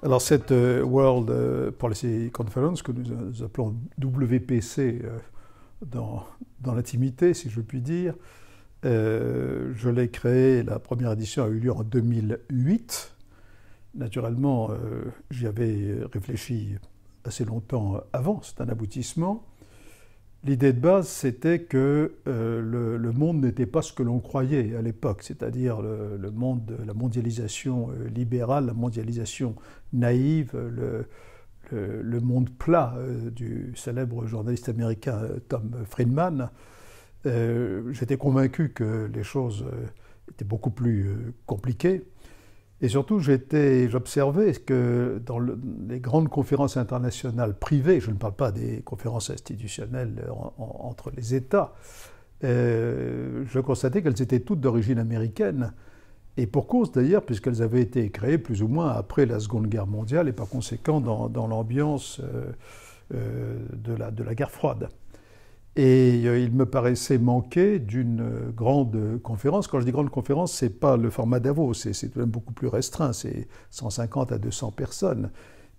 Alors cette World Policy Conference, que nous appelons WPC dans l'intimité, si je puis dire, je l'ai créée, la première édition a eu lieu en 2008. Naturellement, j'y avais réfléchi assez longtemps avant, c'est un aboutissement. L'idée de base, c'était que le monde n'était pas ce que l'on croyait à l'époque, c'est-à-dire le monde de la mondialisation libérale, la mondialisation naïve, le monde plat du célèbre journaliste américain Tom Friedman. J'étais convaincu que les choses étaient beaucoup plus compliquées. Et surtout, j'observais que dans les grandes conférences internationales privées, je ne parle pas des conférences institutionnelles entre les États, je constatais qu'elles étaient toutes d'origine américaine, et pour cause d'ailleurs, puisqu'elles avaient été créées plus ou moins après la Seconde Guerre mondiale, et par conséquent dans l'ambiance de la guerre froide. Et il me paraissait manquer d'une grande conférence. Quand je dis grande conférence, ce n'est pas le format Davos, c'est tout de même beaucoup plus restreint, c'est 150 à 200 personnes.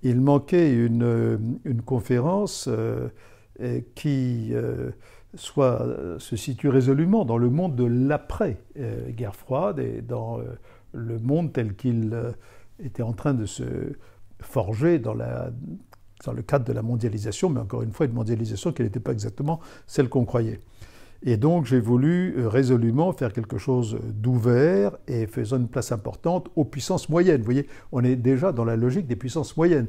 Il manquait une conférence qui se situe résolument dans le monde de l'après-guerre froide et dans le monde tel qu'il était en train de se forger dans le cadre de la mondialisation, mais encore une fois, une mondialisation qui n'était pas exactement celle qu'on croyait. Et donc, j'ai voulu résolument faire quelque chose d'ouvert et faisant une place importante aux puissances moyennes. Vous voyez, on est déjà dans la logique des puissances moyennes.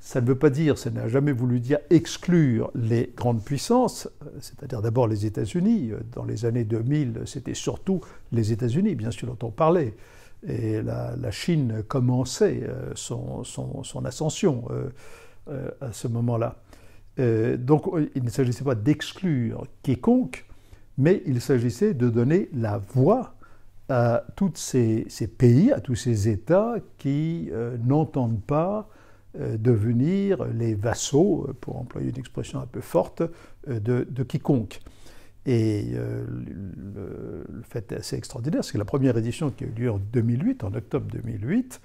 Ça ne veut pas dire, ça n'a jamais voulu dire exclure les grandes puissances, c'est-à-dire d'abord les États-Unis. Dans les années 2000, c'était surtout les États-Unis, bien sûr, dont on parlait. Et la Chine commençait son ascension à ce moment-là. Donc il ne s'agissait pas d'exclure quiconque, mais il s'agissait de donner la voix à tous ces pays, à tous ces États qui n'entendent pas devenir les vassaux, pour employer une expression un peu forte, de quiconque. Et le fait assez extraordinaire, c'est que la première édition qui a eu lieu en 2008, en octobre 2008,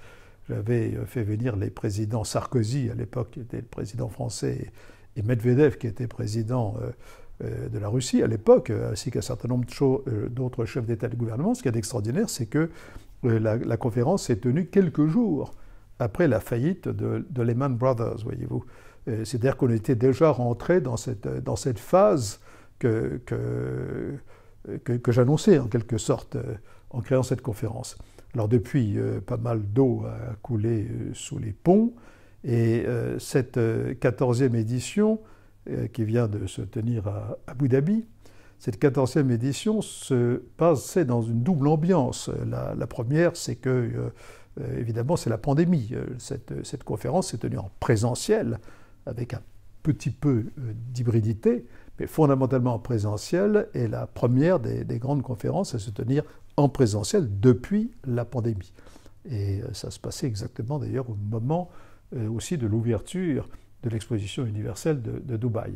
j'avais fait venir les présidents Sarkozy, à l'époque, qui était le président français, et Medvedev, qui était président de la Russie à l'époque, ainsi qu'un certain nombre d'autres chefs d'État et de gouvernement. Ce qui est extraordinaire, c'est que la conférence s'est tenue quelques jours après la faillite de Lehman Brothers, voyez-vous. C'est-à-dire qu'on était déjà rentré dans cette phase que j'annonçais, en quelque sorte, en créant cette conférence. Alors depuis, pas mal d'eau a coulé sous les ponts, et cette 14e édition, qui vient de se tenir à Abu Dhabi, cette 14e édition se passait dans une double ambiance. La première, c'est que, évidemment, c'est la pandémie. Cette conférence s'est tenue en présentiel, avec un petit peu d'hybridité, mais fondamentalement en présentiel, et la première des grandes conférences à se tenir en présentiel depuis la pandémie. Et ça se passait exactement d'ailleurs au moment aussi de l'ouverture de l'exposition universelle de Dubaï.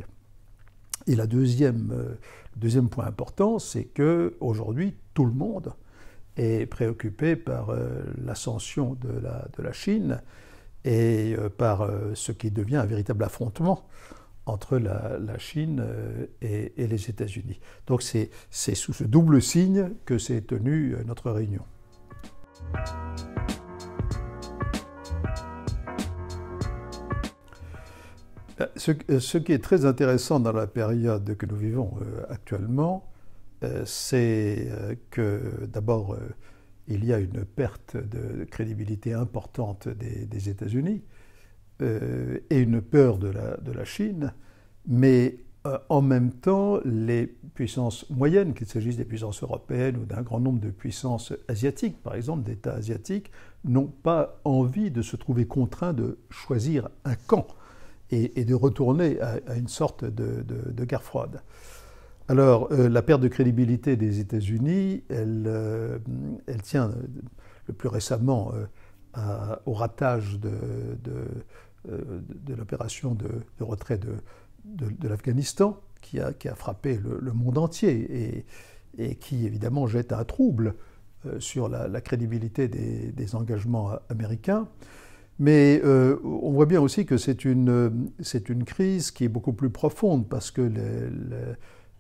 Et le deuxième point important, c'est qu'aujourd'hui, tout le monde est préoccupé par l'ascension de la Chine et par ce qui devient un véritable affrontement entre la Chine et les États-Unis. Donc c'est sous ce double signe que s'est tenue notre réunion. Ce qui est très intéressant dans la période que nous vivons actuellement, c'est que d'abord, il y a une perte de crédibilité importante des États-Unis, et une peur de la Chine, mais en même temps, les puissances moyennes, qu'il s'agisse des puissances européennes ou d'un grand nombre de puissances asiatiques, par exemple d'États asiatiques, n'ont pas envie de se trouver contraints de choisir un camp et de retourner à une sorte de guerre froide. Alors, la perte de crédibilité des États-Unis, elle tient le plus récemment au ratage de l'opération de retrait de l'Afghanistan, qui a frappé le monde entier et qui, évidemment, jette un trouble sur la crédibilité des engagements américains. Mais on voit bien aussi que c'est une crise qui est beaucoup plus profonde parce que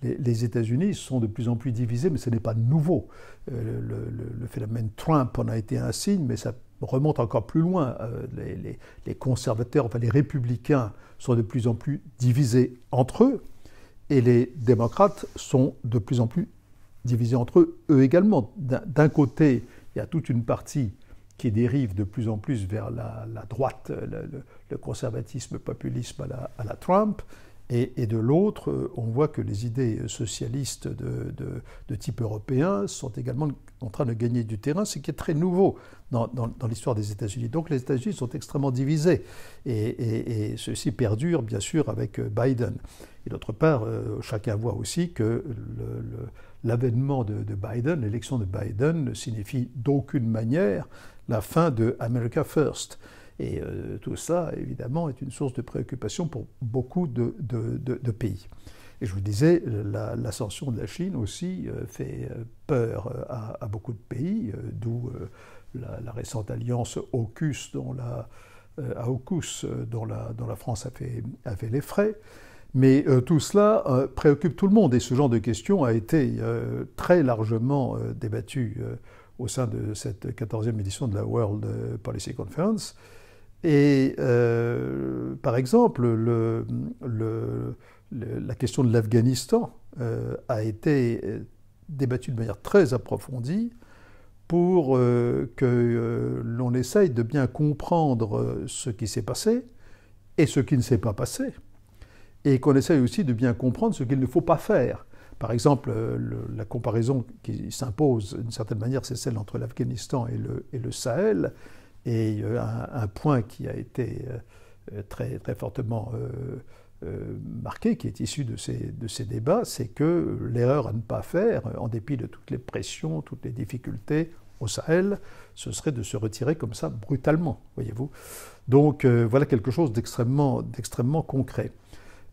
les États-Unis sont de plus en plus divisés, mais ce n'est pas nouveau. Le phénomène Trump en a été un signe, mais ça remonte encore plus loin. Les conservateurs, enfin les républicains, sont de plus en plus divisés entre eux, et les démocrates sont de plus en plus divisés entre eux également. D'un côté, il y a toute une partie qui dérive de plus en plus vers la droite, le conservatisme, le populisme à la Trump, et de l'autre, on voit que les idées socialistes de type européen sont également en train de gagner du terrain, ce qui est très nouveau dans l'histoire des États-Unis. Donc les États-Unis sont extrêmement divisés, et ceci perdure bien sûr avec Biden. Et d'autre part, chacun voit aussi que l'avènement de Biden, l'élection de Biden, ne signifie d'aucune manière la fin de America First. Et tout ça, évidemment, est une source de préoccupation pour beaucoup de pays. Et je vous disais, l'ascension de la Chine aussi fait peur à beaucoup de pays, d'où la récente alliance AUKUS, dont la France a fait les frais. Mais tout cela préoccupe tout le monde, et ce genre de questions a été très largement débattu au sein de cette 14e édition de la World Policy Conference. Et par exemple, la question de l'Afghanistan a été débattue de manière très approfondie pour que l'on essaye de bien comprendre ce qui s'est passé et ce qui ne s'est pas passé, et qu'on essaye aussi de bien comprendre ce qu'il ne faut pas faire. Par exemple, la comparaison qui s'impose d'une certaine manière, c'est celle entre l'Afghanistan et le Sahel. Et un point qui a été très, très fortement marqué, qui est issu de ces débats, c'est que l'erreur à ne pas faire, en dépit de toutes les pressions, toutes les difficultés au Sahel, ce serait de se retirer comme ça brutalement, voyez-vous. Donc voilà quelque chose d'extrêmement concret.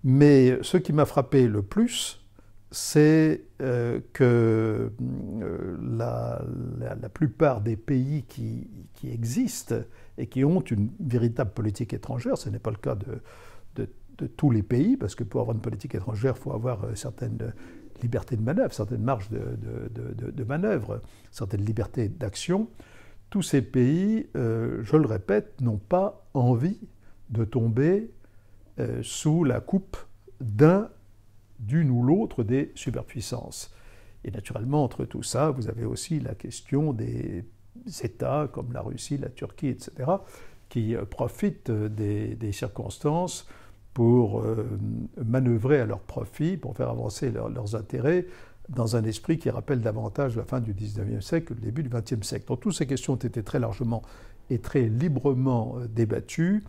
Mais ce qui m'a frappé le plus, c'est que la plupart des pays qui existent et qui ont une véritable politique étrangère, ce n'est pas le cas de tous les pays, parce que pour avoir une politique étrangère, il faut avoir certaines libertés de manœuvre, certaines marges de manœuvre, certaines libertés d'action. Tous ces pays, je le répète, n'ont pas envie de tomber sous la coupe d'une ou l'autre des superpuissances. Et naturellement, entre tout ça, vous avez aussi la question des États comme la Russie, la Turquie, etc., qui profitent des circonstances pour manœuvrer à leur profit, pour faire avancer leurs intérêts, dans un esprit qui rappelle davantage la fin du XIXe siècle que le début du XXe siècle. Donc toutes ces questions ont été très largement et très librement débattues,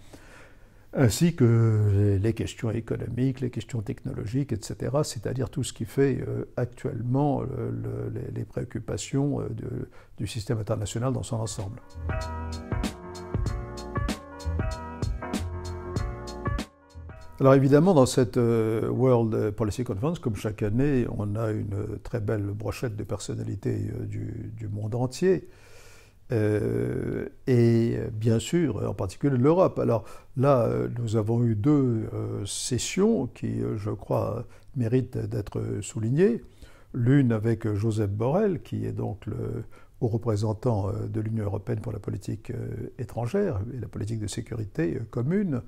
ainsi que les questions économiques, les questions technologiques, etc., c'est-à-dire tout ce qui fait actuellement les préoccupations du système international dans son ensemble. Alors évidemment, dans cette World Policy Conference, comme chaque année, on a une très belle brochette de personnalités du monde entier. Et bien sûr, en particulier de l'Europe. Alors là, nous avons eu deux sessions qui, je crois, méritent d'être soulignées. L'une avec Josep Borrell, qui est donc le haut représentant de l'Union européenne pour la politique étrangère et la politique de sécurité commune,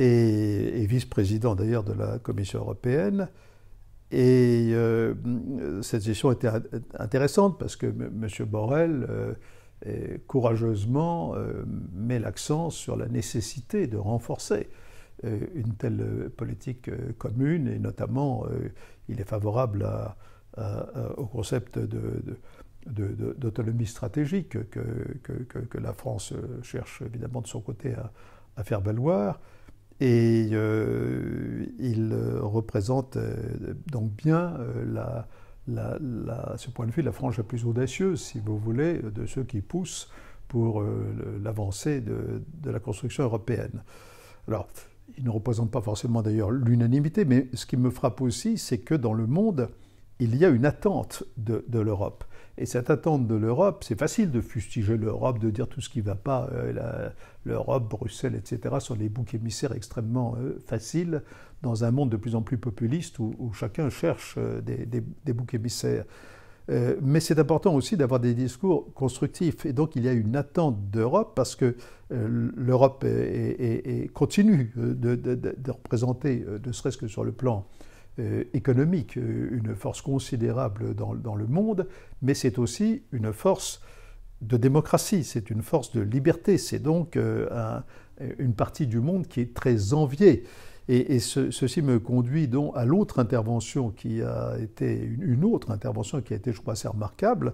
et vice-président d'ailleurs de la Commission européenne. Et cette session était intéressante parce que M. Borrell courageusement met l'accent sur la nécessité de renforcer une telle politique commune, et notamment il est favorable au concept d'autonomie stratégique que la France cherche évidemment de son côté à faire valoir. Et il représente donc bien ce point de vue, la frange la plus audacieuse, si vous voulez, de ceux qui poussent pour l'avancée de la construction européenne. Alors, il ne représente pas forcément d'ailleurs l'unanimité, mais ce qui me frappe aussi, c'est que dans le monde, il y a une attente de l'Europe. Et cette attente de l'Europe, c'est facile de fustiger l'Europe, de dire tout ce qui ne va pas, l'Europe, Bruxelles, etc., sont des boucs émissaires extrêmement faciles dans un monde de plus en plus populiste où chacun cherche des boucs émissaires. Mais c'est important aussi d'avoir des discours constructifs. Et donc il y a une attente d'Europe parce que l'Europe continue de représenter, ne serait-ce que sur le plan économique, une force considérable dans le monde, mais c'est aussi une force de démocratie, c'est une force de liberté, c'est donc une partie du monde qui est très enviée. Et ceci me conduit donc à l'autre intervention qui a été, une autre intervention qui a été, je crois, assez remarquable,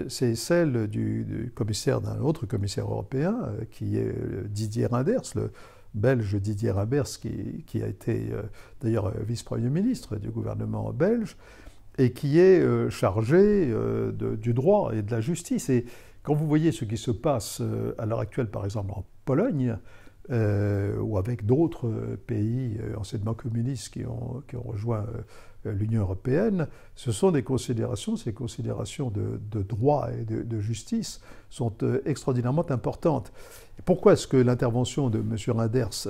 c'est celle du commissaire, d'un autre commissaire européen, qui est Didier Reynders, le belge Didier Reynders, qui a été d'ailleurs vice-premier ministre du gouvernement belge, et qui est chargé du droit et de la justice. Et quand vous voyez ce qui se passe à l'heure actuelle, par exemple en Pologne, ou avec d'autres pays anciennement communistes qui ont rejoint l'Union européenne, ce sont ces considérations de droit et de justice sont extraordinairement importantes. Et pourquoi est-ce que l'intervention de M. Reynders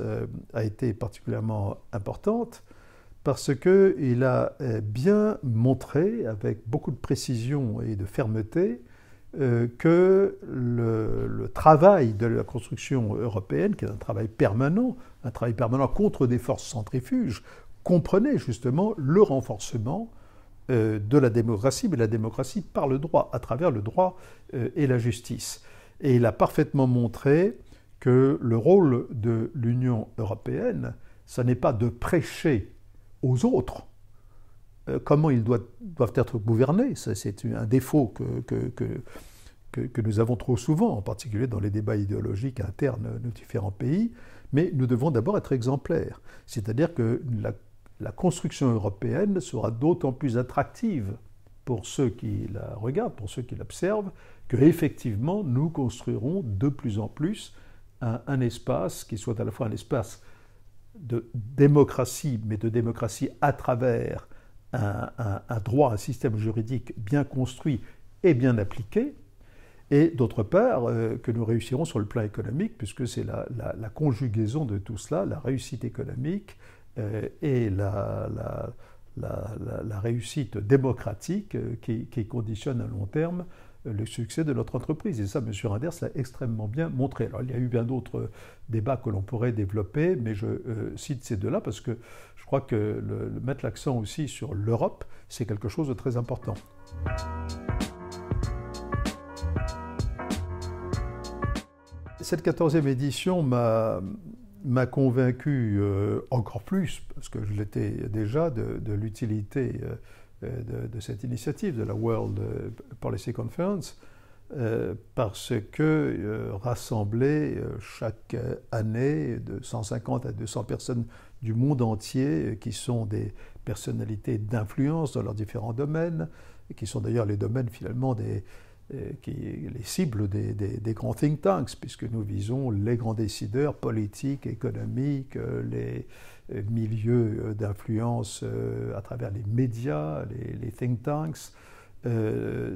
a été particulièrement importante? Parce qu'il a bien montré, avec beaucoup de précision et de fermeté, que le travail de la construction européenne, qui est un travail permanent contre des forces centrifuges, comprenait justement le renforcement de la démocratie, mais la démocratie par le droit, à travers le droit et la justice. Et il a parfaitement montré que le rôle de l'Union européenne, ce n'est pas de prêcher aux autres comment ils doivent être gouvernés. C'est un défaut que nous avons trop souvent, en particulier dans les débats idéologiques internes de différents pays, mais nous devons d'abord être exemplaires. C'est-à-dire que la construction européenne sera d'autant plus attractive pour ceux qui la regardent, pour ceux qui l'observent, qu'effectivement nous construirons de plus en plus un espace qui soit à la fois un espace de démocratie, mais de démocratie à travers un droit, un système juridique bien construit et bien appliqué, et d'autre part que nous réussirons sur le plan économique, puisque c'est la conjugaison de tout cela, la réussite économique et la réussite démocratique qui conditionne à long terme le succès de notre entreprise. Et ça, M. Reynders l'a extrêmement bien montré. Alors, il y a eu bien d'autres débats que l'on pourrait développer, mais je cite ces deux-là parce que je crois que mettre l'accent aussi sur l'Europe, c'est quelque chose de très important. Cette 14e édition m'a convaincu encore plus, parce que je l'étais déjà, de l'utilité de cette initiative, de la World Policy Conference, parce que rassembler chaque année de 150 à 200 personnes du monde entier, qui sont des personnalités d'influence dans leurs différents domaines, et qui sont d'ailleurs les domaines finalement les cibles des grands think tanks, puisque nous visons les grands décideurs politiques, économiques, les milieux d'influence à travers les médias, les think tanks.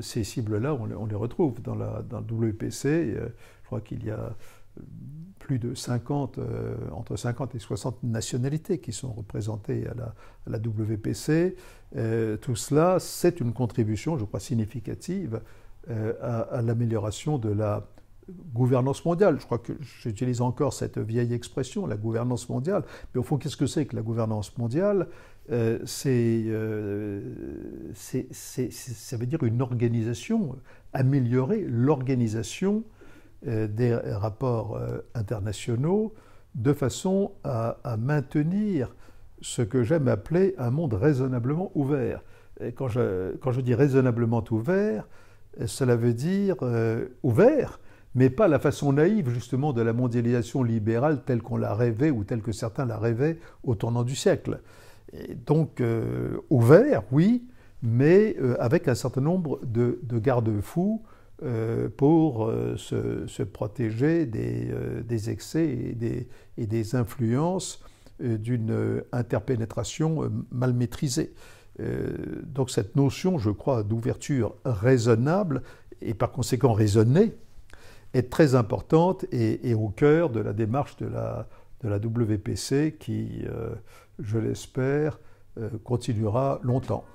Ces cibles-là, on les retrouve dans le WPC. Je crois qu'il y a plus de 50, entre 50 et 60 nationalités qui sont représentées à la WPC. Tout cela, c'est une contribution, je crois, significative à l'amélioration de la gouvernance mondiale. Je crois que j'utilise encore cette vieille expression, la gouvernance mondiale. Mais au fond, qu'est-ce que c'est que la gouvernance mondiale? Ça veut dire une organisation, améliorer l'organisation des rapports internationaux de façon à maintenir ce que j'aime appeler un monde raisonnablement ouvert. Et quand je dis raisonnablement ouvert, cela veut dire ouvert, mais pas la façon naïve justement de la mondialisation libérale telle qu'on l'a rêvée ou telle que certains la rêvaient au tournant du siècle. Et donc ouvert, oui, mais avec un certain nombre de garde-fous pour se protéger des excès et des influences d'une interpénétration mal maîtrisée. Donc cette notion, je crois, d'ouverture raisonnable et par conséquent raisonnée est très importante et au cœur de la démarche de la WPC qui, je l'espère, continuera longtemps.